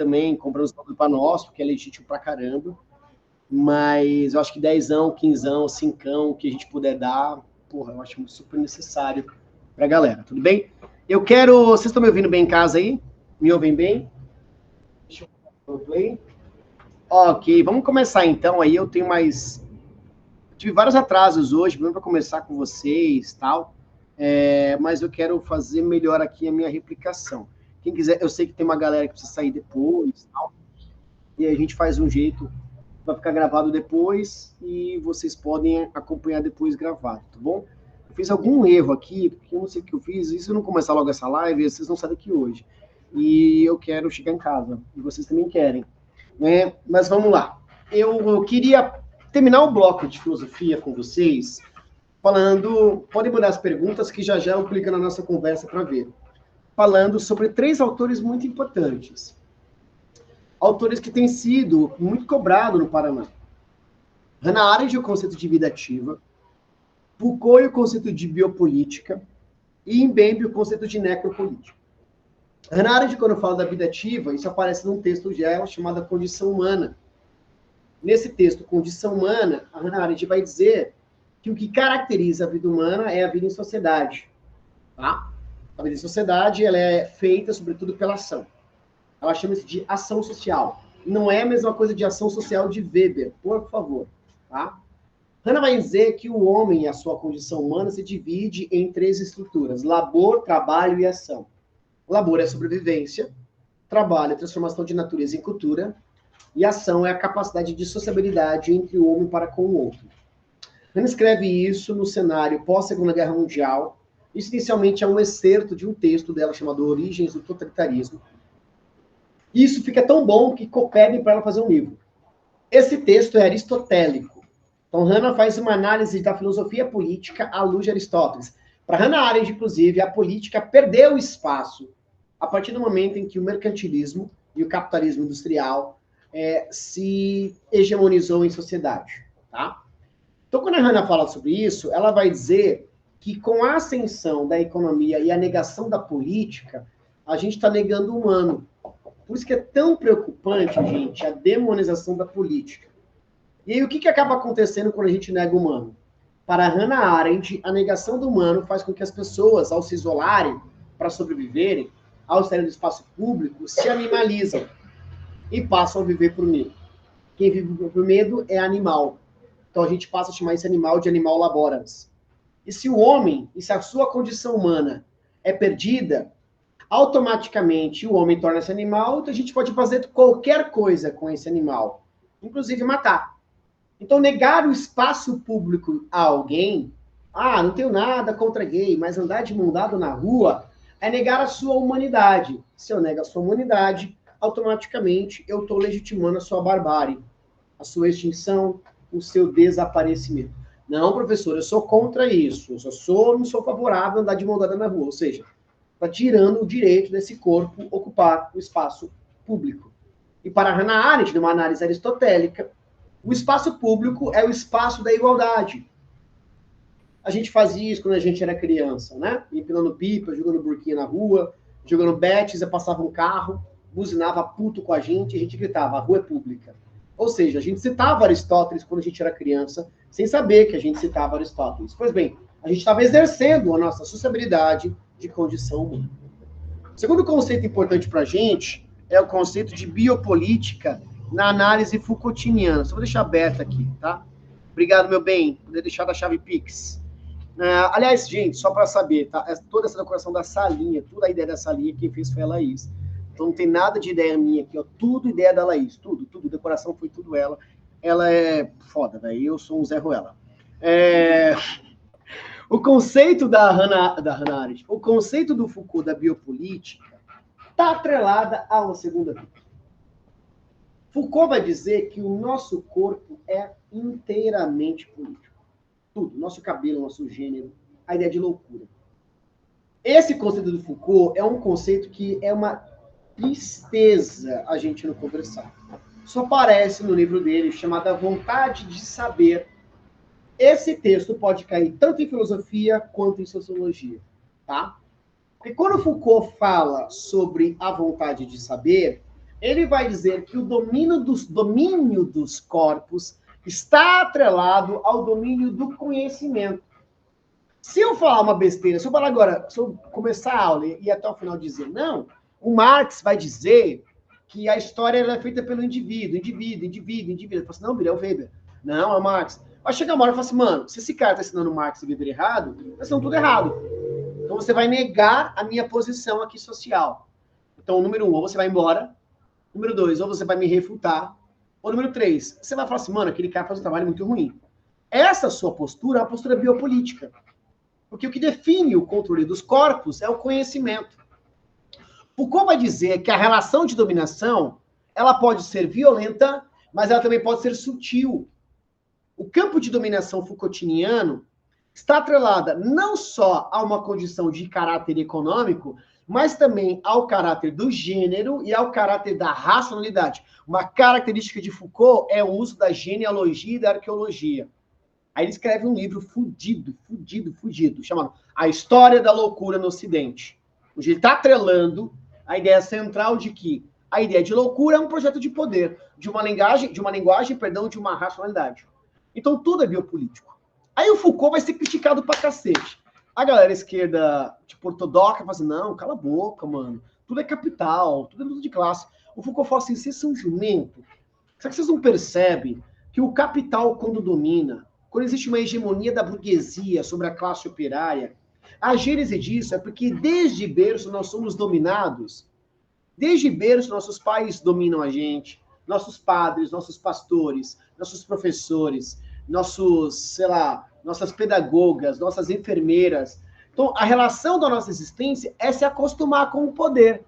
também comprando os bagulho para nós, porque é legítimo pra caramba. Mas eu acho que 10ão, 15ão, 5ão, que a gente puder dar, porra, eu acho super necessário pra galera, tudo bem? Eu quero... Vocês estão me ouvindo bem em casa aí? Me ouvem bem? Deixa eu play. Ok, vamos começar então. Aí eu tenho mais... Tive vários atrasos hoje, mesmo para começar com vocês e tal. Mas eu quero fazer melhor aqui a minha replicação. Quem quiser, eu sei que tem uma galera que precisa sair depois, tal, e a gente faz um jeito, vai ficar gravado depois, e vocês podem acompanhar depois gravado, tá bom? Eu fiz algum erro aqui, porque eu não sei o que eu fiz, e se eu não começar logo essa live, vocês não saem daqui hoje. E eu quero chegar em casa, e vocês também querem, né? Mas vamos lá. Eu queria terminar o bloco de filosofia com vocês, falando, podem mandar as perguntas que já eu clico na nossa conversa para ver. Falando sobre 3 autores muito importantes. Autores que têm sido muito cobrados no Paraná. Hannah Arendt, o conceito de vida ativa. Foucault, o conceito de biopolítica. E Mbembe, o conceito de necropolítica. Hannah Arendt, quando fala da vida ativa, isso aparece num texto já chamado Condição Humana. Nesse texto, Condição Humana, a Hannah Arendt vai dizer que o que caracteriza a vida humana é a vida em sociedade. Tá? A vida em sociedade ela é feita, sobretudo, pela ação. Ela chama isso de ação social. Não é a mesma coisa de ação social de Weber, por favor. Tá? Hannah vai dizer que o homem e a sua condição humana se divide em 3 estruturas: labor, trabalho e ação. Labor é sobrevivência, trabalho é transformação de natureza em cultura, e ação é a capacidade de sociabilidade entre o homem para com o outro. Hannah escreve isso no cenário pós-Segunda Guerra Mundial. Isso inicialmente é um excerto de um texto dela chamado Origens do Totalitarismo. E isso fica tão bom que pedem para ela fazer um livro. Esse texto é aristotélico. Então, Hannah faz uma análise da filosofia política à luz de Aristóteles. Para Hannah Arendt, inclusive, a política perdeu espaço a partir do momento em que o mercantilismo e o capitalismo industrial se hegemonizou em sociedade. Tá? Então, quando a Hannah fala sobre isso, ela vai dizer que com a ascensão da economia e a negação da política, a gente está negando o humano. Por isso que é tão preocupante, gente, a demonização da política. E aí, o que acaba acontecendo quando a gente nega o humano? Para Hannah Arendt, a negação do humano faz com que as pessoas, ao se isolarem para sobreviverem, ao saírem do espaço público, se animalizam e passam a viver por medo. Quem vive por medo é animal. Então a gente passa a chamar esse animal de animal laborans. E se o homem, e se a sua condição humana é perdida, automaticamente o homem torna-se animal, então a gente pode fazer qualquer coisa com esse animal, inclusive matar. Então, negar o espaço público a alguém, não tenho nada contra gay, mas andar de mão dada na rua é negar a sua humanidade. Se eu nego a sua humanidade, automaticamente eu estou legitimando a sua barbárie, a sua extinção, o seu desaparecimento. Não, professor, eu sou contra isso. Eu não sou favorável a andar de mão dada na rua. Ou seja, está tirando o direito desse corpo ocupar o espaço público. E para Hannah Arendt, numa análise aristotélica, o espaço público é o espaço da igualdade. A gente fazia isso quando a gente era criança, né? Empinando pipa, jogando burquinha na rua, jogando betes, passava um carro, buzinava puto com a gente gritava, a rua é pública. Ou seja, a gente citava Aristóteles quando a gente era criança, sem saber que a gente citava Aristóteles. Pois bem, a gente estava exercendo a nossa sociabilidade de condição humana. O segundo conceito importante para a gente é o conceito de biopolítica na análise Foucaultiana. Só vou deixar aberto aqui, tá? Obrigado, meu bem. Poder deixar da chave Pix. Aliás, gente, só para saber, tá? Toda essa decoração da salinha, toda a ideia da salinha, quem fez foi a Laís. Então não tem nada de ideia minha aqui, ó. Tudo ideia da Laís. Tudo. Decoração foi tudo ela. Ela é foda, velho. Eu sou um Zé Ruela. O conceito da Hannah Arendt, o conceito do Foucault da biopolítica, está atrelada a uma segunda vida. Foucault vai dizer que o nosso corpo é inteiramente político. Tudo. Nosso cabelo, nosso gênero, a ideia de loucura. Esse conceito do Foucault é um conceito que é uma tristeza a gente não conversar. Só aparece no livro dele, chamado A Vontade de Saber. Esse texto pode cair tanto em filosofia quanto em sociologia, tá? Porque quando Foucault fala sobre a vontade de saber, Ele vai dizer que o domínio dos corpos está atrelado ao domínio do conhecimento. Se eu falar uma besteira, se eu falar agora, se eu começar a aula e até o final dizer não, o Marx vai dizer que a história ela é feita pelo indivíduo. Eu falo assim, não, Bira, é o Weber. Não, é o Marx. Vai chegar uma hora e falar assim, mano, se esse cara está ensinando Marx e Weber errado, tá ensinando tudo errado. Então você vai negar a minha posição aqui social. Então, número 1, ou você vai embora. Número 2, ou você vai me refutar. Ou número 3, você vai falar assim, mano, aquele cara faz um trabalho muito ruim. Essa sua postura é uma postura biopolítica. Porque o que define o controle dos corpos é o conhecimento. Foucault vai dizer que a relação de dominação, ela pode ser violenta, mas ela também pode ser sutil. O campo de dominação Foucaultiano está atrelada não só a uma condição de caráter econômico, mas também ao caráter do gênero e ao caráter da racionalidade. Uma característica de Foucault é o uso da genealogia e da arqueologia. Aí ele escreve um livro fudido, chamado A História da Loucura no Ocidente. Onde ele está atrelando a ideia central de que a ideia de loucura é um projeto de poder, de uma linguagem, de uma racionalidade. Então tudo é biopolítico. Aí o Foucault vai ser criticado pra cacete. A galera esquerda, tipo, ortodoxa, fala assim, não, cala a boca, mano. Tudo é capital, tudo é luta de classe. O Foucault fala assim, vocês são jumento. Será que vocês não percebem que o capital, quando domina, quando existe uma hegemonia da burguesia sobre a classe operária, a gênese disso é porque desde berço nós somos dominados. Desde berço nossos pais dominam a gente, nossos padres, nossos pastores, nossos professores, nossas pedagogas, nossas enfermeiras. Então, a relação da nossa existência é se acostumar com o poder.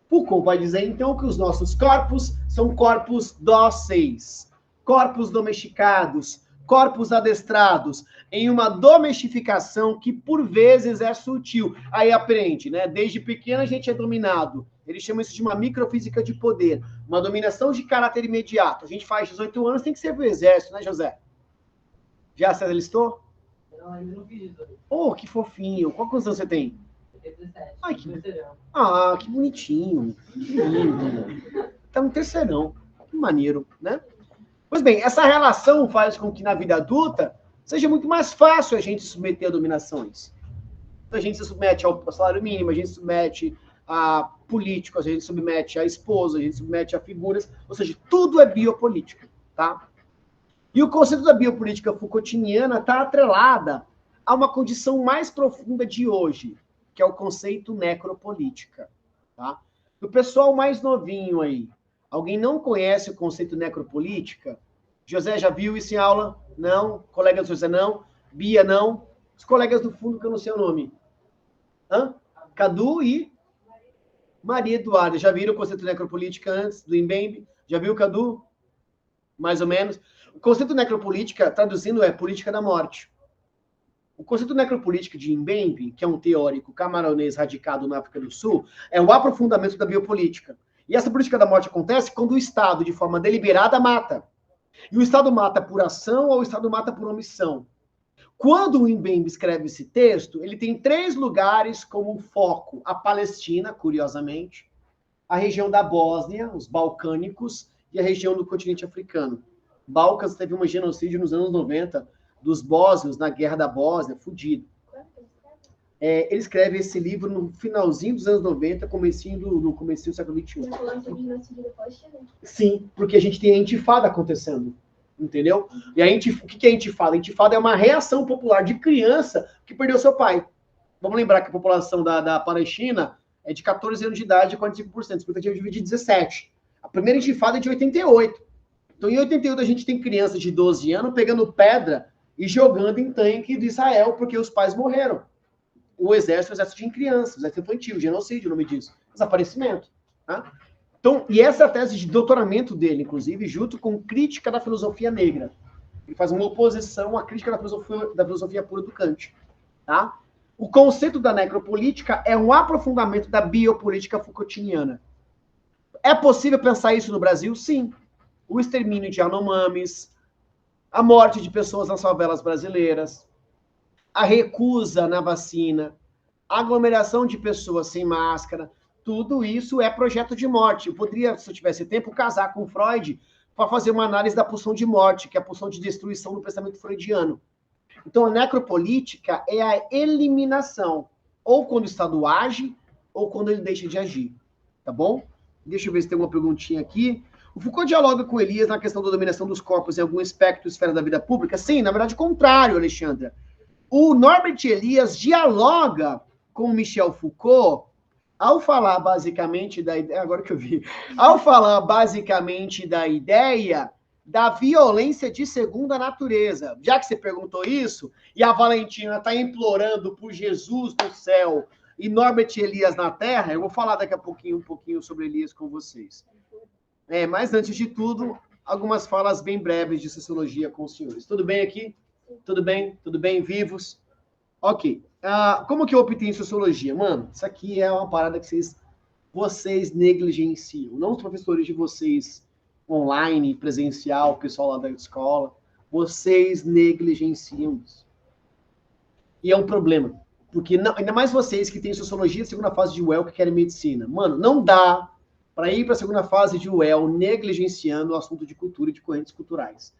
Foucault vai dizer, então, que os nossos corpos são corpos dóceis, corpos domesticados, corpos adestrados, em uma domestificação que, por vezes, é sutil. Aí aprende, né? Desde pequeno a gente é dominado. Eles chamam isso de uma microfísica de poder, uma dominação de caráter imediato. A gente faz 18 anos, tem que ser pro exército, né, José? Já se alistou? Não, ainda não fiz isso. Oh, que fofinho. Quantos anos você tem? 17. Ai, que bonitinho. Que lindo. Tá no terceirão. Que maneiro, né? Pois bem, essa relação faz com que na vida adulta seja muito mais fácil a gente se submeter a dominações. A gente se submete ao salário mínimo, a gente se submete a políticos, a gente se submete a esposa, a gente se submete a figuras, ou seja, tudo é biopolítica, tá? E o conceito da biopolítica Foucaultiana está atrelada a uma condição mais profunda de hoje, que é o conceito necropolítica, tá? Do pessoal mais novinho aí, alguém não conhece o conceito necropolítica? José já viu isso em aula? Não? Colega do José não? Bia não? Os colegas do fundo que eu não sei o nome. Hã? Cadu e Maria Eduarda. Já viram o conceito necropolítica antes do Mbembe? Já viu, Cadu? Mais ou menos. O conceito necropolítica, traduzindo, é política da morte. O conceito necropolítica de Mbembe, que é um teórico camaronês radicado na África do Sul, é o aprofundamento da biopolítica. E essa política da morte acontece quando o Estado, de forma deliberada, mata. E o Estado mata por ação ou o Estado mata por omissão. Quando o Mbembe escreve esse texto, ele tem 3 lugares como foco. A Palestina, curiosamente, a região da Bósnia, os balcânicos, e a região do continente africano. Balcãs teve um genocídio nos anos 90 dos bósnios na Guerra da Bósnia, fudido. Ele escreve esse livro no finalzinho dos anos 90, no comecinho do século XXI. Você falou sobre genocídio depois, né? Sim, porque a gente tem a intifada acontecendo, entendeu? E o que é a intifada? A intifada é uma reação popular de criança que perdeu seu pai. Vamos lembrar que a população da Palestina é de 14 anos de idade a 45%, a expectativa de vida de 17. A primeira intifada é de 88. Então, em 88, a gente tem crianças de 12 anos pegando pedra e jogando em tanque de Israel porque os pais morreram. O exército de crianças, o exército infantil, genocídio, o nome disso. Desaparecimento. Tá? Então, e essa é a tese de doutoramento dele, inclusive, junto com crítica da filosofia negra. Ele faz uma oposição à crítica da filosofia pura do Kant. Tá? O conceito da necropolítica é um aprofundamento da biopolítica Foucaultiana. É possível pensar isso no Brasil? Sim. O extermínio de Yanomamis, a morte de pessoas nas favelas brasileiras, a recusa na vacina, a aglomeração de pessoas sem máscara, tudo isso é projeto de morte. Eu poderia, se eu tivesse tempo, casar com Freud para fazer uma análise da pulsão de morte, que é a pulsão de destruição no pensamento freudiano. Então, a necropolítica é a eliminação, ou quando o Estado age, ou quando ele deixa de agir. Tá bom? Deixa eu ver se tem alguma perguntinha aqui. O Foucault dialoga com Elias na questão da dominação dos corpos em algum aspecto esfera da vida pública? Sim, na verdade, contrário, Alexandra. O Norbert Elias dialoga com Michel Foucault ao falar basicamente da ideia, agora que eu vi, ao falar basicamente da ideia da violência de segunda natureza. Já que você perguntou isso, e a Valentina está implorando por Jesus no céu e Norbert Elias na terra, eu vou falar daqui a pouquinho, um pouquinho sobre Elias com vocês. Mas antes de tudo, algumas falas bem breves de sociologia com os senhores. Tudo bem aqui? Tudo bem? Tudo bem? Vivos? Ok. Como que eu optei em sociologia? Mano, isso aqui é uma parada que vocês negligenciam. Não os professores de vocês online, presencial, o pessoal lá da escola. Vocês negligenciam isso. E é um problema. Porque ainda mais vocês que têm sociologia, segunda fase de UEL, que querem medicina. Mano, não dá para ir para a segunda fase de UEL negligenciando o assunto de cultura e de correntes culturais.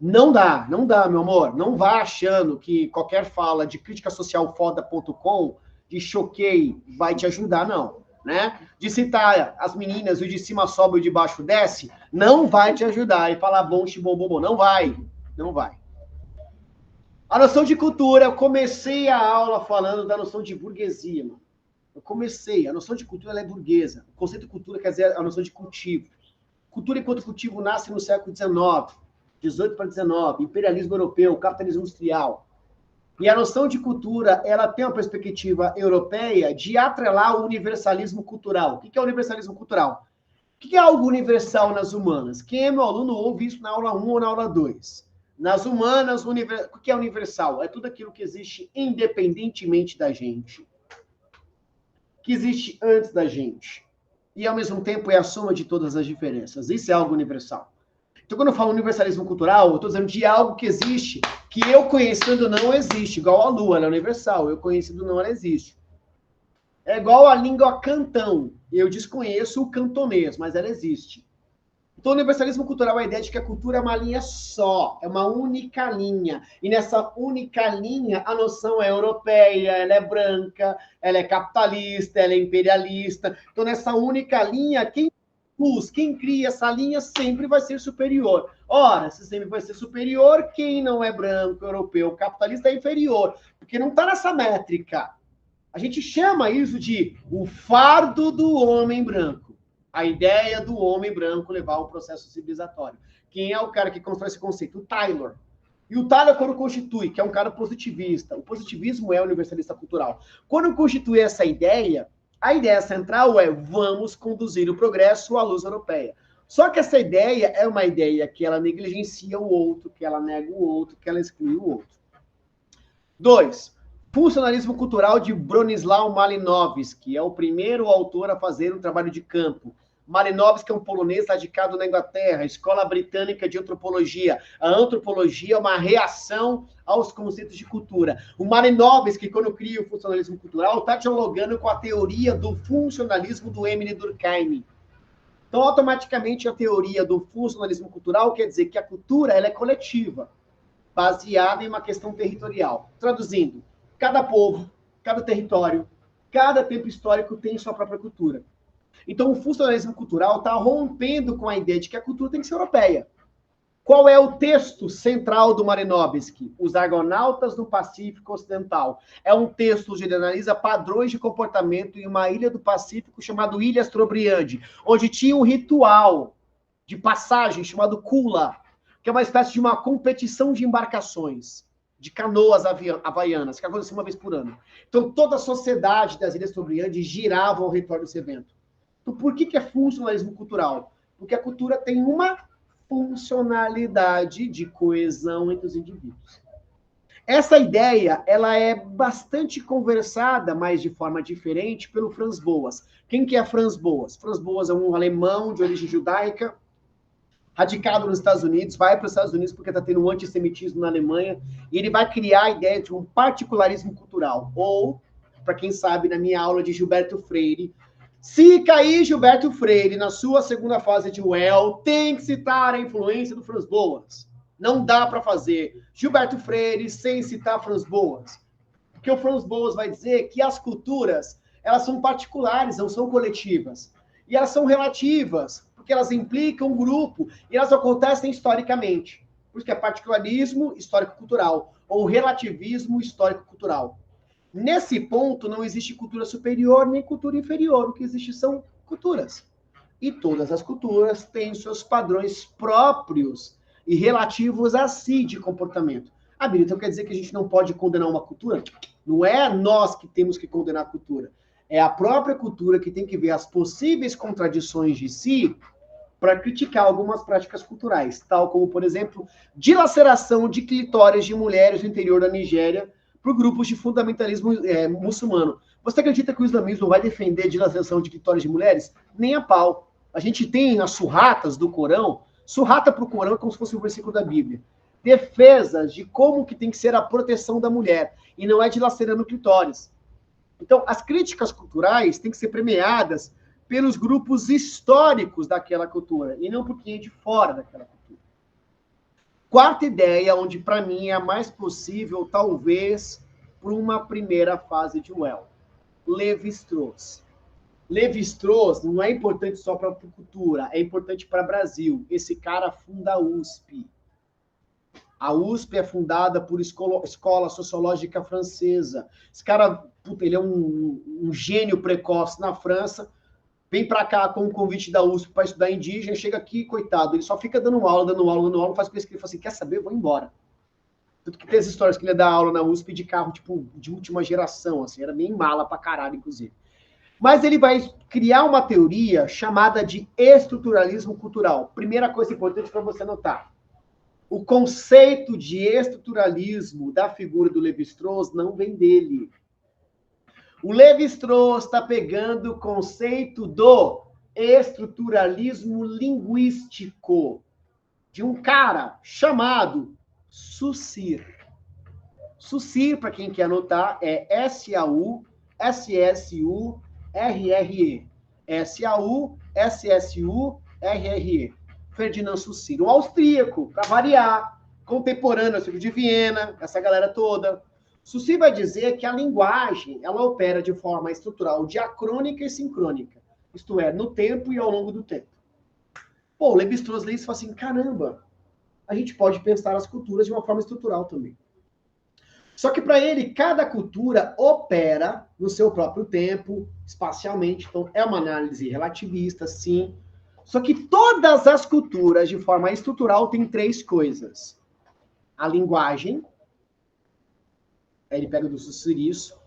Não dá, meu amor. Não vá achando que qualquer fala de criticasocialfoda.com, de choquei, vai te ajudar, não. Né? De citar as meninas, o de cima sobe e o de baixo desce, não vai te ajudar. E falar bom, xibom, bom, não vai. Não vai. A noção de cultura, eu comecei a aula falando da noção de burguesia, mano. A noção de cultura ela é burguesa. O conceito de cultura quer dizer a noção de cultivo. Cultura enquanto cultivo nasce no século XIX, 18 para 19, imperialismo europeu, capitalismo industrial. E a noção de cultura, ela tem uma perspectiva europeia de atrelar o universalismo cultural. O que é o universalismo cultural? O que é algo universal nas humanas? Quem é meu aluno ouve isso na aula 1 ou na aula 2. Nas humanas, o que é universal? É tudo aquilo que existe independentemente da gente. Que existe antes da gente. E, ao mesmo tempo, é a soma de todas as diferenças. Isso é algo universal. Então, quando eu falo universalismo cultural, eu estou dizendo de algo que existe, que eu conhecendo não existe. Igual a lua, ela é universal. Eu conhecendo não, ela existe. É igual a língua cantão. Eu desconheço o cantonês, mas ela existe. Então, o universalismo cultural é a ideia de que a cultura é uma linha só, é uma única linha. E nessa única linha, a noção é europeia, ela é branca, ela é capitalista, ela é imperialista. Então, nessa única linha, quem cria essa linha sempre vai ser superior. Ora, se sempre vai ser superior, quem não é branco, europeu, capitalista é inferior, porque não está nessa métrica. A gente chama isso de o fardo do homem branco. A ideia do homem branco levar um processo civilizatório. Quem é o cara que constrói esse conceito? O Taylor. E o Taylor, quando constitui, que é um cara positivista, o positivismo é universalista cultural. Quando constitui essa ideia, a ideia central é vamos conduzir o progresso à luz europeia. Só que essa ideia é uma ideia que ela negligencia o outro, que ela nega o outro, que ela exclui o outro. 2. Funcionalismo cultural de Bronisław Malinowski, é o primeiro autor a fazer um trabalho de campo. Malinowski é um polonês radicado na Inglaterra, Escola Britânica de Antropologia. A antropologia é uma reação aos conceitos de cultura. O Malinowski, quando cria o funcionalismo cultural, está dialogando com a teoria do funcionalismo do Emile Durkheim. Então, automaticamente, a teoria do funcionalismo cultural quer dizer que a cultura ela é coletiva, baseada em uma questão territorial. Traduzindo, cada povo, cada território, cada tempo histórico tem sua própria cultura. Então, o funcionalismo cultural está rompendo com a ideia de que a cultura tem que ser europeia. Qual é o texto central do Malinowski? Os Argonautas no Pacífico Ocidental. É um texto onde ele analisa padrões de comportamento em uma ilha do Pacífico chamada Ilha Astrobriande, onde tinha um ritual de passagem chamado Kula, que é uma espécie de uma competição de embarcações, de canoas havaianas, que acontecia uma vez por ano. Então, toda a sociedade das Ilhas Astrobriande girava ao redor desse evento. Então, por que é funcionalismo cultural? Porque a cultura tem uma funcionalidade de coesão entre os indivíduos. Essa ideia, ela é bastante conversada, mas de forma diferente, pelo Franz Boas. Quem que é Franz Boas? Franz Boas é um alemão de origem judaica, radicado nos Estados Unidos, vai para os Estados Unidos porque está tendo um antissemitismo na Alemanha, e ele vai criar a ideia de um particularismo cultural. Ou, para quem sabe, na minha aula de Gilberto Freire, Sica aí Gilberto Freire, na sua segunda fase de Well, tem que citar a influência do Franz Boas. Não dá para fazer Gilberto Freire sem citar Franz Boas. Porque o Franz Boas vai dizer que as culturas, elas são particulares, não são coletivas. E elas são relativas, porque elas implicam um grupo e elas acontecem historicamente. Por isso que é particularismo histórico-cultural ou relativismo histórico-cultural. Nesse ponto, não existe cultura superior nem cultura inferior. O que existe são culturas. E todas as culturas têm seus padrões próprios e relativos a si de comportamento. Ah, Bíblia, então quer dizer que a gente não pode condenar uma cultura? Não é nós que temos que condenar a cultura. É a própria cultura que tem que ver as possíveis contradições de si para criticar algumas práticas culturais, tal como, por exemplo, dilaceração de clitóris de mulheres no interior da Nigéria por grupos de fundamentalismo muçulmano. Você acredita que o islamismo vai defender dilaceração de clitóris de mulheres? Nem a pau. A gente tem as surratas do Corão. Surrata para o Corão é como se fosse um versículo da Bíblia. Defesas de como que tem que ser a proteção da mulher. E não é dilacerando clitóris. Então, as críticas culturais têm que ser premiadas pelos grupos históricos daquela cultura, e não por quem é de fora daquela cultura. Quarta ideia, onde para mim é a mais possível, talvez, por uma primeira fase de Well. Lévi-Strauss. Lévi-Strauss não é importante só para a cultura, é importante para o Brasil. Esse cara funda a USP. A USP é fundada por escola sociológica francesa. Esse cara, puta, ele é um gênio precoce na França, vem para cá com o convite da USP para estudar indígena, chega aqui, coitado, ele só fica dando aula, não faz coisa que ele fala assim, quer saber, eu vou embora. Tanto que tem as histórias que ele dá aula na USP de carro, tipo, de última geração, assim, era bem mala pra caralho, inclusive. Mas ele vai criar uma teoria chamada de estruturalismo cultural. Primeira coisa importante para você notar. O conceito de estruturalismo da figura do Lévi-Strauss não vem dele. O Lévi-Strauss está pegando o conceito do estruturalismo linguístico de um cara chamado Saussure. Saussure, para quem quer anotar, é S-A-U-S-S-U-R-R-E. S-A-U-S-S-U-R-R-E. Ferdinand Saussure, um austríaco, para variar, contemporâneo, filho de Viena, essa galera toda. Saussure vai dizer que a linguagem, ela opera de forma estrutural diacrônica e sincrônica, isto é, no tempo e ao longo do tempo. Pô, o Lévi-Strauss lê isso e fala assim, caramba, a gente pode pensar as culturas de uma forma estrutural também. Só que para ele, cada cultura opera no seu próprio tempo, espacialmente, então é uma análise relativista, sim. Só que todas as culturas, de forma estrutural, têm três coisas. A linguagem, aí ele pega do Saussure isso,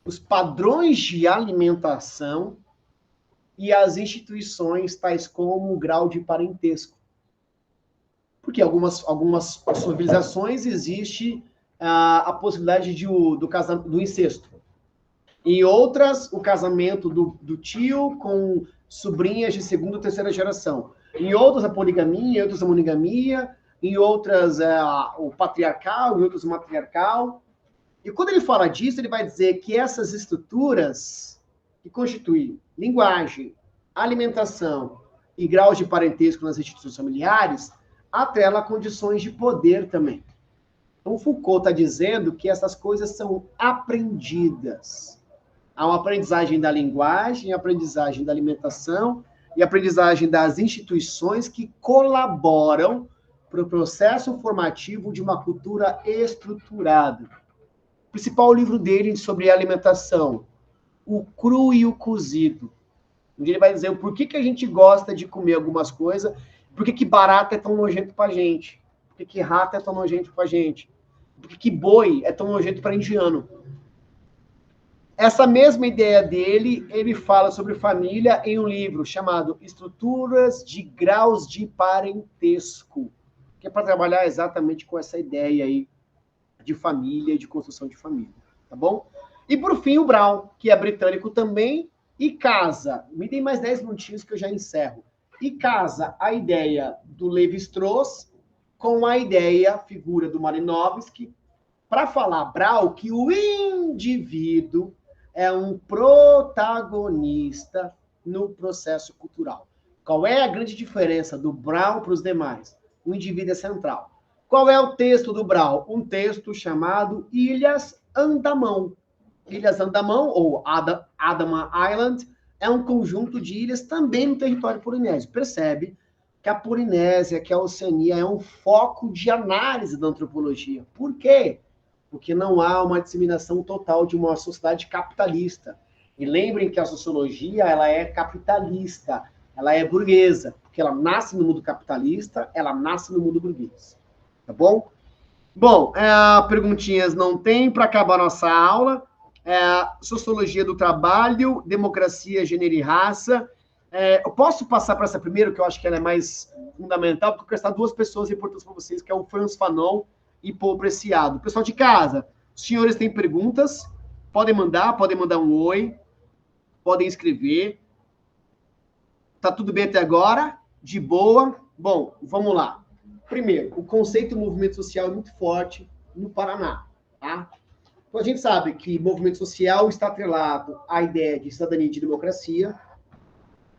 os padrões de alimentação e as instituições, tais como o grau de parentesco. Porque algumas civilizações existe a possibilidade do incesto. Em outras, o casamento do tio com sobrinhas de segunda ou terceira geração. Em outras, a poligamia, em outras, a monogamia, em outras, o patriarcal, em outras, o matriarcal. E quando ele fala disso, ele vai dizer que essas estruturas que constituem linguagem, alimentação e graus de parentesco nas instituições familiares atrela condições de poder também. Então, Foucault está dizendo que essas coisas são aprendidas. Há uma aprendizagem da linguagem, aprendizagem da alimentação e aprendizagem das instituições que colaboram para o processo formativo de uma cultura estruturada. O principal livro dele sobre alimentação, O Cru e o Cozido. Onde ele vai dizer o porquê que a gente gosta de comer algumas coisas, por que barata é tão nojento para a gente, por que rato é tão nojento para a gente, por que boi é tão nojento para indiano. Essa mesma ideia dele, ele fala sobre família em um livro chamado Estruturas de Graus de Parentesco, que é para trabalhar exatamente com essa ideia aí de família, de construção de família, tá bom? E por fim o Brown, que é britânico também, e casa, me dê mais 10 minutinhos que eu já encerro, e casa a ideia do Lévi-Strauss com a ideia, figura do Malinowski, para falar, Brown, que o indivíduo é um protagonista no processo cultural. Qual é a grande diferença do Brown para os demais? O indivíduo é central. Qual é o texto do Brown? Um texto chamado Ilhas Andamão. Ilhas Andamão, ou Andaman Island, é um conjunto de ilhas também no território polinésio. Percebe que a Polinésia, que a Oceania, é um foco de análise da antropologia. Por quê? Porque não há uma disseminação total de uma sociedade capitalista. E lembrem que a sociologia, ela é capitalista, ela é burguesa, porque ela nasce no mundo capitalista, ela nasce no mundo burguês. Tá bom? Bom, perguntinhas não tem para acabar nossa aula. Sociologia do trabalho, democracia, gênero e raça. Eu posso passar para essa primeira, que eu acho que ela é mais fundamental, porque eu quero estar duas pessoas importantes para vocês, que é o Frantz Fanon e Paul Preciado. Pessoal de casa, os senhores têm perguntas? Podem mandar um oi, podem escrever. Tá tudo bem até agora? De boa? Bom, vamos lá. Primeiro, o conceito de movimento social é muito forte no Paraná, tá? Então, a gente sabe que movimento social está atrelado à ideia de cidadania e de democracia.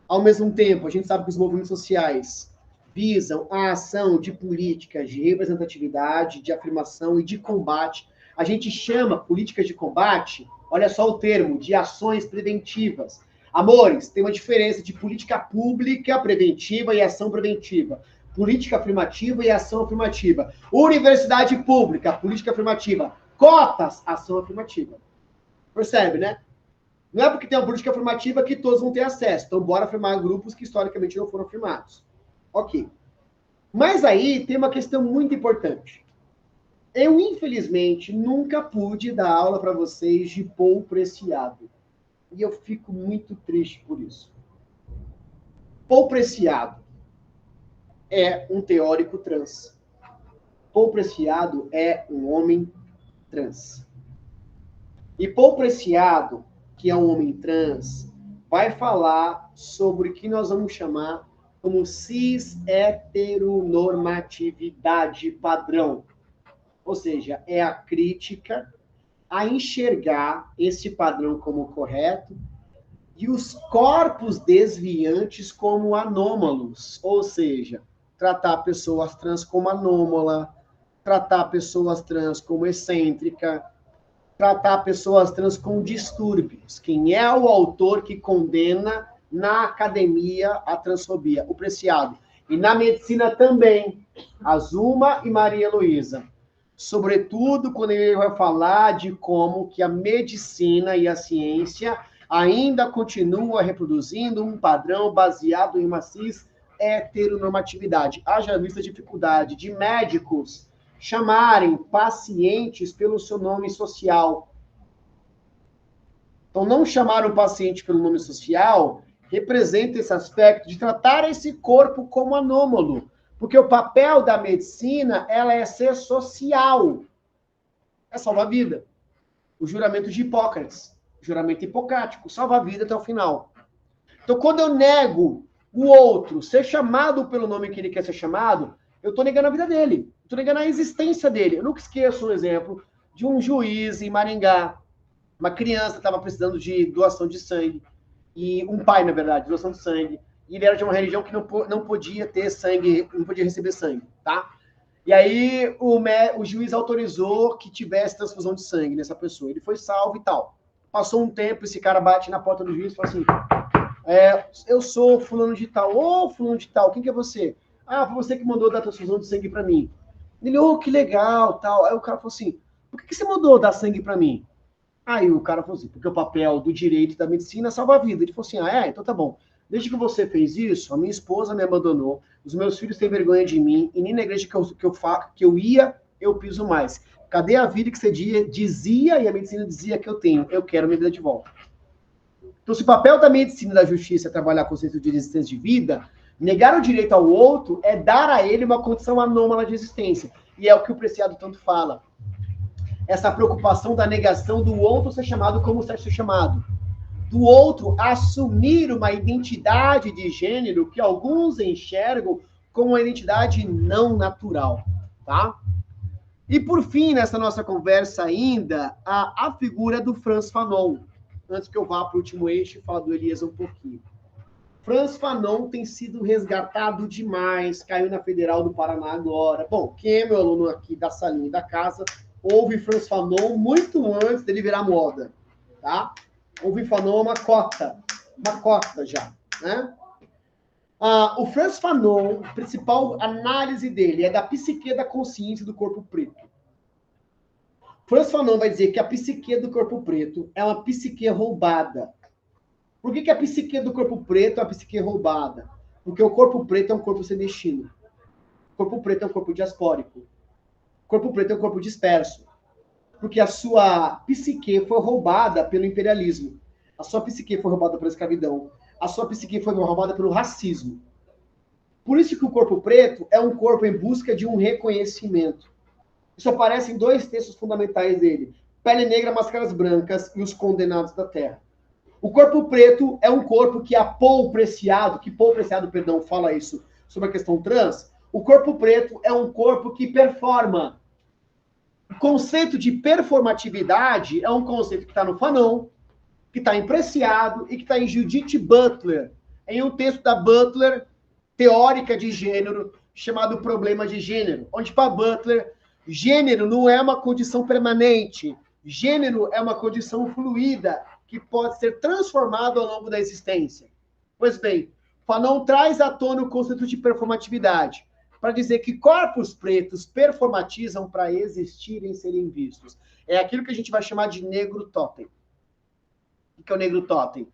Ao mesmo tempo, a gente sabe que os movimentos sociais visam a ação de políticas de representatividade, de afirmação e de combate. A gente chama políticas de combate, olha só o termo, de ações preventivas. Amores, tem uma diferença de política pública preventiva e ação preventiva. Política afirmativa e ação afirmativa. Universidade pública, política afirmativa. Cotas, ação afirmativa. Percebe, né? Não é porque tem uma política afirmativa que todos vão ter acesso. Então, bora afirmar grupos que historicamente não foram afirmados. Ok. Mas aí tem uma questão muito importante. Eu, infelizmente, nunca pude dar aula para vocês de Paul Preciado. E eu fico muito triste por isso. Paul Preciado é um teórico trans. Paul Preciado é um homem trans. E Paul Preciado, que é um homem trans, vai falar sobre o que nós vamos chamar como cis-heteronormatividade padrão. Ou seja, é a crítica a enxergar esse padrão como correto e os corpos desviantes como anômalos. Ou seja, tratar pessoas trans como anômala, tratar pessoas trans como excêntrica, tratar pessoas trans com distúrbios. Quem é o autor que condena na academia a transfobia? O Preciado. E na medicina também, Azuma e Maria Luísa. Sobretudo quando ele vai falar de como que a medicina e a ciência ainda continuam reproduzindo um padrão baseado em uma cis-heteronormatividade. Haja vista a dificuldade de médicos chamarem pacientes pelo seu nome social. Então, não chamar o paciente pelo nome social representa esse aspecto de tratar esse corpo como anômalo. Porque o papel da medicina, ela é ser social. É salvar a vida. O juramento de Hipócrates. Juramento hipocrático. Salva a vida até o final. Então, quando eu nego o outro ser chamado pelo nome que ele quer ser chamado, eu estou negando a vida dele. Estou negando a existência dele. Eu nunca esqueço um exemplo de um juiz em Maringá. Uma criança estava precisando de doação de sangue. E um pai, na verdade, doação de sangue. E ele era de uma religião que não podia ter sangue, não podia receber sangue, tá? E aí o juiz autorizou que tivesse transfusão de sangue nessa pessoa. Ele foi salvo e tal. Passou um tempo, esse cara bate na porta do juiz e fala assim, eu sou fulano de tal. Ô, fulano de tal, quem que é você? Ah, foi você que mandou dar transfusão de sangue para mim. Ele, que legal, tal. Aí o cara falou assim, por que você mandou dar sangue para mim? Aí o cara falou assim, porque o papel do direito da medicina é salvar a vida. Ele falou assim, então tá bom. Desde que você fez isso, a minha esposa me abandonou, os meus filhos têm vergonha de mim, e nem na igreja que eu ia, eu piso mais. Cadê a vida que você dizia, e a medicina dizia que eu tenho? Eu quero minha vida de volta. Então, se o papel da medicina e da justiça é trabalhar com o conceito de existência de vida, negar o direito ao outro é dar a ele uma condição anômala de existência. E é o que o Preciado tanto fala. Essa preocupação da negação do outro ser chamado como ser chamado. Do outro assumir uma identidade de gênero que alguns enxergam como uma identidade não natural, tá? E por fim, nessa nossa conversa ainda, a figura do Frantz Fanon. antes que eu vá para o último eixo e falar do Elias um pouquinho. Frantz Fanon tem sido resgatado demais, caiu na Federal do Paraná agora. Bom, quem é meu aluno aqui da salinha e da casa, ouve Frantz Fanon muito antes dele virar moda, tá? Ouve Fanon é uma cota já, né? O Frantz Fanon, a principal análise dele é da psique da consciência do corpo preto. Frantz Fanon vai dizer que a psique do corpo preto é uma psique roubada. Por que a psique do corpo preto é uma psique roubada? Porque o corpo preto é um corpo sem destino. O corpo preto é um corpo diaspórico. O corpo preto é um corpo disperso. Porque a sua psique foi roubada pelo imperialismo. A sua psique foi roubada pela escravidão. A sua psique foi roubada pelo racismo. Por isso que o corpo preto é um corpo em busca de um reconhecimento. Isso aparece em 2 textos fundamentais dele. Pele Negra, Máscaras Brancas e Os Condenados da Terra. O corpo preto é um corpo que Paul Preciado fala isso sobre a questão trans. O corpo preto é um corpo que performa. O conceito de performatividade é um conceito que está no Fanon, que está em Preciado e que está em Judith Butler, em um texto da Butler, teórica de gênero, chamado Problema de Gênero, onde para Butler, gênero não é uma condição permanente, gênero é uma condição fluida, que pode ser transformado ao longo da existência. Pois bem, Fanon traz à tona o conceito de performatividade, para dizer que corpos pretos performatizam para existirem e serem vistos. É aquilo que a gente vai chamar de negro totem. O que é o negro totem?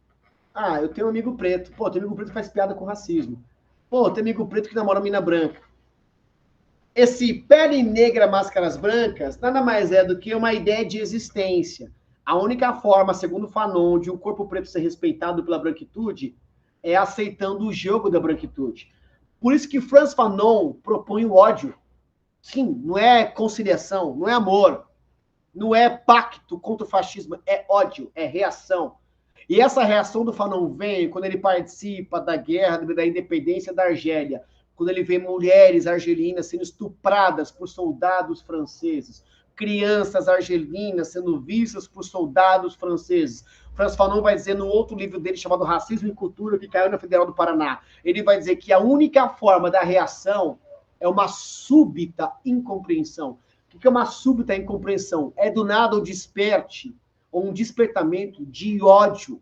Eu tenho um amigo preto. Pô, tem amigo preto que faz piada com racismo. Pô, tem amigo preto que namora uma mina branca. Esse Pele Negra, Máscaras Brancas, nada mais é do que uma ideia de existência. A única forma, segundo Fanon, de um corpo preto ser respeitado pela branquitude é aceitando o jogo da branquitude. Por isso que Frantz Fanon propõe o ódio. Sim, não é conciliação, não é amor, não é pacto contra o fascismo, é ódio, é reação. E essa reação do Fanon vem quando ele participa da guerra, da independência da Argélia, quando ele vê mulheres argelinas sendo estupradas por soldados franceses, crianças argelinas sendo vistas por soldados franceses. Frantz Fanon vai dizer no outro livro dele, chamado Racismo e Cultura, que caiu na Federal do Paraná, ele vai dizer que a única forma da reação é uma súbita incompreensão. O que é uma súbita incompreensão? É do nada um desperte, ou um despertamento de ódio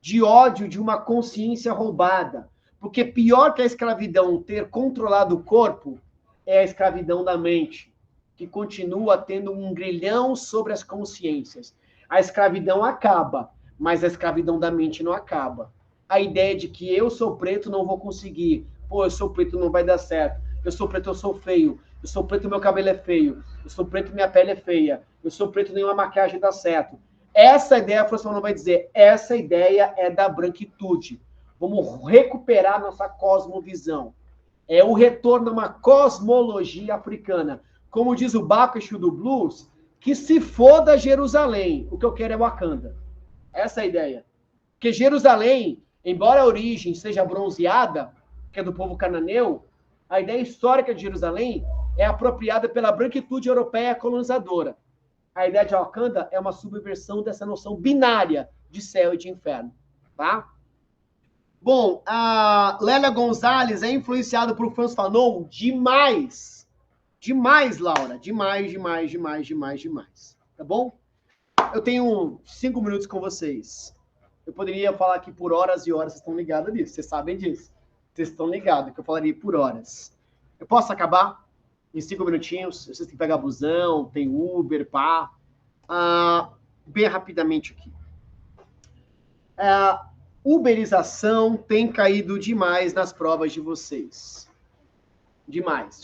de uma consciência roubada. Porque pior que a escravidão ter controlado o corpo é a escravidão da mente, que continua tendo um grilhão sobre as consciências. A escravidão acaba, mas a escravidão da mente não acaba. A ideia de que eu sou preto, não vou conseguir. Pô, eu sou preto, não vai dar certo. Eu sou preto, eu sou feio. Eu sou preto, meu cabelo é feio. Eu sou preto, minha pele é feia. Eu sou preto, nenhuma maquiagem dá certo. Essa ideia, a Frantz Fanon vai dizer, essa ideia é da branquitude. Vamos recuperar nossa cosmovisão. É o retorno a uma cosmologia africana. Como diz o Baco Exu do Blues, que se foda Jerusalém. O que eu quero é Wakanda. Essa é a ideia. Porque Jerusalém, embora a origem seja bronzeada, que é do povo cananeu, a ideia histórica de Jerusalém é apropriada pela branquitude europeia colonizadora. A ideia de Wakanda é uma subversão dessa noção binária de céu e de inferno. Tá? Bom, a Lélia Gonzalez é influenciada por Frantz Fanon demais. Demais, Laura. Demais. Tá bom? Eu tenho 5 minutos com vocês. Eu poderia falar aqui por horas e horas. Vocês estão ligados nisso. Vocês sabem disso. Vocês estão ligados que eu falaria por horas. Eu posso acabar em 5 minutinhos? Vocês têm que pegar busão, tem Uber, pá. Bem rapidamente aqui. Uberização tem caído demais nas provas de vocês. Demais.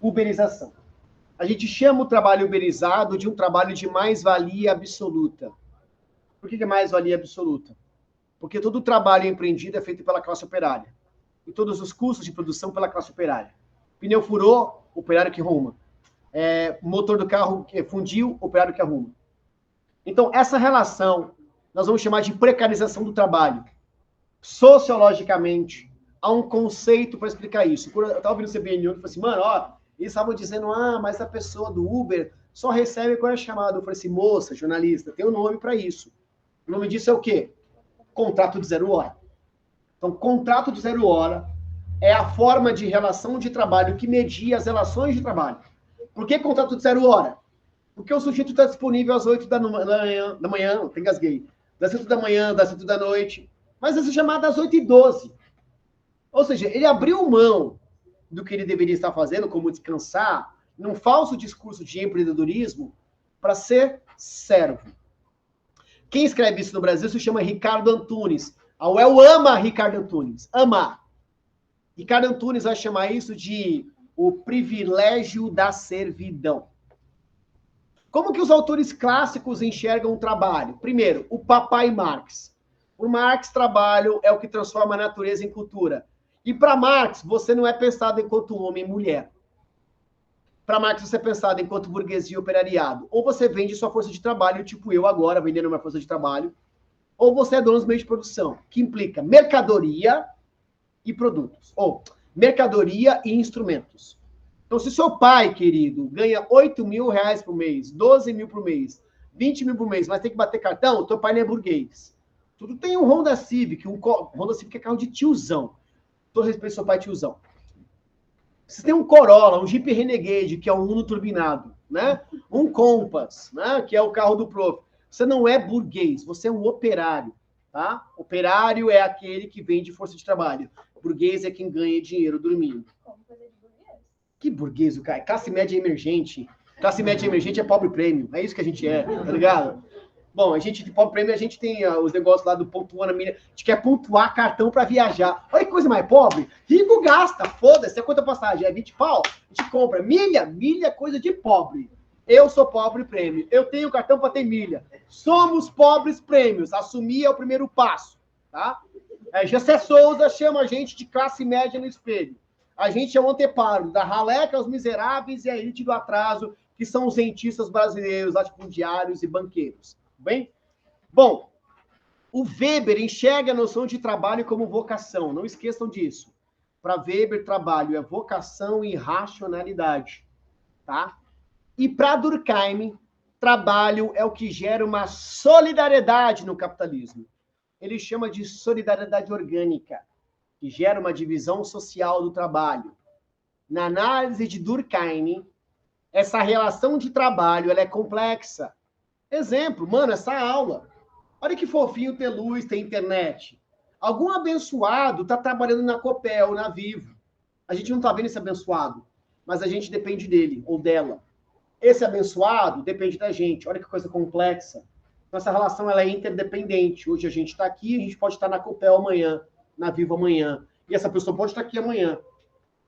Uberização. A gente chama o trabalho uberizado de um trabalho de mais-valia absoluta. Por que é mais-valia absoluta? Porque todo o trabalho empreendido é feito pela classe operária. E todos os custos de produção pela classe operária. Pneu furou, operário que arruma. Motor do carro fundiu, operário que arruma. Então, essa relação nós vamos chamar de precarização do trabalho. Sociologicamente, há um conceito para explicar isso. Eu estava ouvindo o CBN e falei assim, mano, eles estavam dizendo, mas a pessoa do Uber só recebe quando é chamado. Eu falei assim, moça, jornalista, tem um nome para isso. O nome disso é o quê? Contrato de 0 hora. Então, contrato de 0 hora é a forma de relação de trabalho que media as relações de trabalho. Por que contrato de 0 hora? Porque o sujeito está disponível às 8 da manhã, tem gasguei, das 8 da manhã, das 8 da noite, mas essa chamada às 8h12. Ou seja, ele abriu mão do que ele deveria estar fazendo, como descansar, num falso discurso de empreendedorismo, para ser servo. Quem escreve isso no Brasil se chama Ricardo Antunes. A UEL ama Ricardo Antunes. Ama. Ricardo Antunes vai chamar isso de o privilégio da servidão. Como que os autores clássicos enxergam o trabalho? Primeiro, o papai Marx. Por Marx, trabalho é o que transforma a natureza em cultura. E para Marx, você não é pensado enquanto homem e mulher. Para Marx, você é pensado enquanto burguesia e operariado. Ou você vende sua força de trabalho, tipo eu agora, vendendo minha força de trabalho, ou você é dono dos meios de produção, que implica mercadoria e produtos. Ou mercadoria e instrumentos. Então, se seu pai, querido, ganha 8 mil reais por mês, 12 mil por mês, 20 mil por mês, mas tem que bater cartão, teu pai não é burguês. Tudo tem um Honda Civic, Honda Civic é carro de tiozão. Todo respeito ao seu pai tiozão. Você tem um Corolla, um Jeep Renegade, que é um Uno turbinado, né? Um Compass, né? Que é o carro do prof. Você não é burguês, você é um operário, tá? Operário é aquele que vende força de trabalho. Burguês é quem ganha dinheiro dormindo. Como coisa de burguês. Que burguês, o cara? Classe média emergente. Classe média emergente é pobre prêmio. É isso que a gente é, tá ligado? Bom, a gente de pobre prêmio, a gente tem os negócios lá do pontuando a milha. A gente quer pontuar cartão para viajar. Olha que coisa mais pobre. Rico gasta, foda-se. É quanto a passagem? É 20 pau? A gente compra. Milha é coisa de pobre. Eu sou pobre prêmio. Eu tenho cartão para ter milha. Somos pobres prêmios. Assumir é o primeiro passo, tá? Jessé Souza chama a gente de classe média no espelho. A gente é o anteparo da raleca aos miseráveis e a elite do atraso, que são os rentistas brasileiros, latifundiários e banqueiros. Bem? Bom, o Weber enxerga a noção de trabalho como vocação. Não esqueçam disso. Para Weber, trabalho é vocação e racionalidade, tá? E para Durkheim, trabalho é o que gera uma solidariedade no capitalismo. Ele chama de solidariedade orgânica, que gera uma divisão social do trabalho. Na análise de Durkheim, essa relação de trabalho ela é complexa. Exemplo, mano, essa aula. Olha que fofinho ter luz, ter internet. Algum abençoado está trabalhando na Copel, na Vivo. A gente não está vendo esse abençoado, mas a gente depende dele ou dela. Esse abençoado depende da gente. Olha que coisa complexa. Nossa relação ela é interdependente. Hoje a gente está aqui, a gente pode estar na Copel amanhã, na Vivo amanhã. E essa pessoa pode estar aqui amanhã.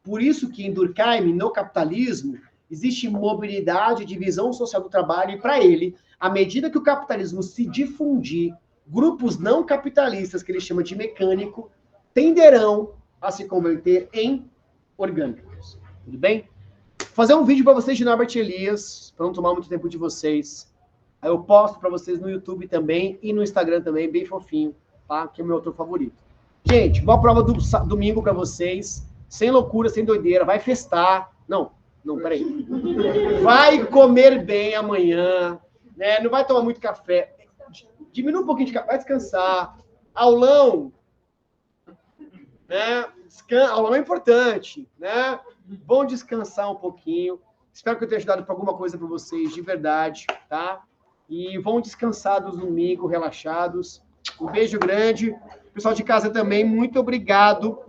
Por isso que em Durkheim, no capitalismo, existe mobilidade, divisão social do trabalho, e para ele, à medida que o capitalismo se difundir, grupos não capitalistas, que ele chama de mecânico, tenderão a se converter em orgânicos. Tudo bem? Vou fazer um vídeo para vocês de Norbert Elias, para não tomar muito tempo de vocês. Aí eu posto para vocês no YouTube também e no Instagram também, bem fofinho, tá? Que é o meu autor favorito. Gente, boa prova do domingo para vocês. Sem loucura, sem doideira. Vai festar. Não, peraí. Vai comer bem amanhã. Né? Não vai tomar muito café. Diminui um pouquinho de café. Vai descansar. Aulão. Né? Aulão é importante. Né? Vão descansar um pouquinho. Espero que eu tenha ajudado para alguma coisa para vocês, de verdade. Tá? E vão descansar do domingo, relaxados. Um beijo grande. Pessoal de casa também, muito obrigado.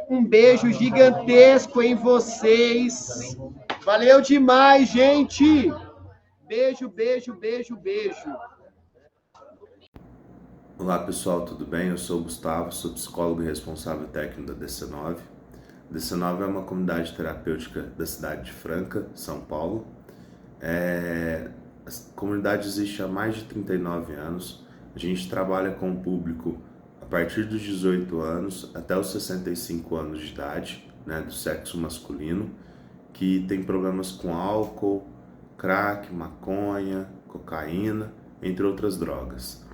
Um beijo gigantesco em vocês. Valeu demais, gente. Beijo, beijo, beijo, beijo. Olá, pessoal, tudo bem? Eu sou o Gustavo, sou psicólogo e responsável técnico da DC9. A DC9 é uma comunidade terapêutica da cidade de Franca, São Paulo. A comunidade existe há mais de 39 anos. A gente trabalha com o público a partir dos 18 anos até os 65 anos de idade, né, do sexo masculino, que tem problemas com álcool, crack, maconha, cocaína, entre outras drogas.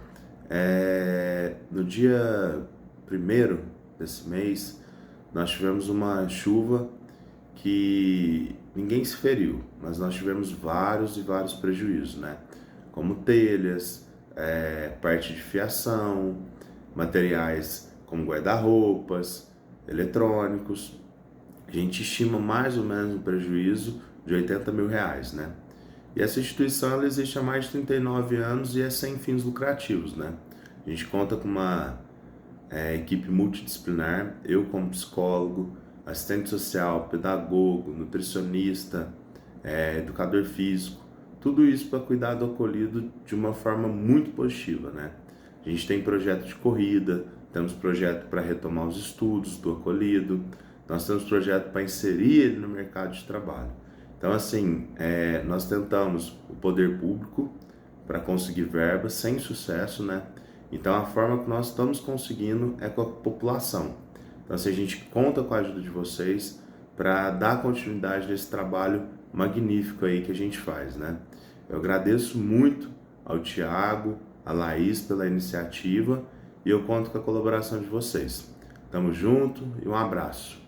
No dia 1º desse mês, nós tivemos uma chuva que ninguém se feriu, mas nós tivemos vários e vários prejuízos, né? Como telhas, parte de fiação, materiais como guarda-roupas, eletrônicos. A gente estima mais ou menos um prejuízo de R$80 mil, né? E essa instituição ela existe há mais de 39 anos e é sem fins lucrativos, né? A gente conta com uma equipe multidisciplinar, eu como psicólogo, assistente social, pedagogo, nutricionista, educador físico, tudo isso para cuidar do acolhido de uma forma muito positiva, né? A gente tem projeto de corrida, temos projeto para retomar os estudos do acolhido, nós temos projeto para inserir ele no mercado de trabalho. Então, assim, nós tentamos o poder público para conseguir verba, sem sucesso, né? Então, a forma que nós estamos conseguindo é com a população. Então, assim, a gente conta com a ajuda de vocês para dar continuidade nesse trabalho magnífico aí que a gente faz, né? Eu agradeço muito ao Thiago, à Laís pela iniciativa e eu conto com a colaboração de vocês. Tamo junto e um abraço.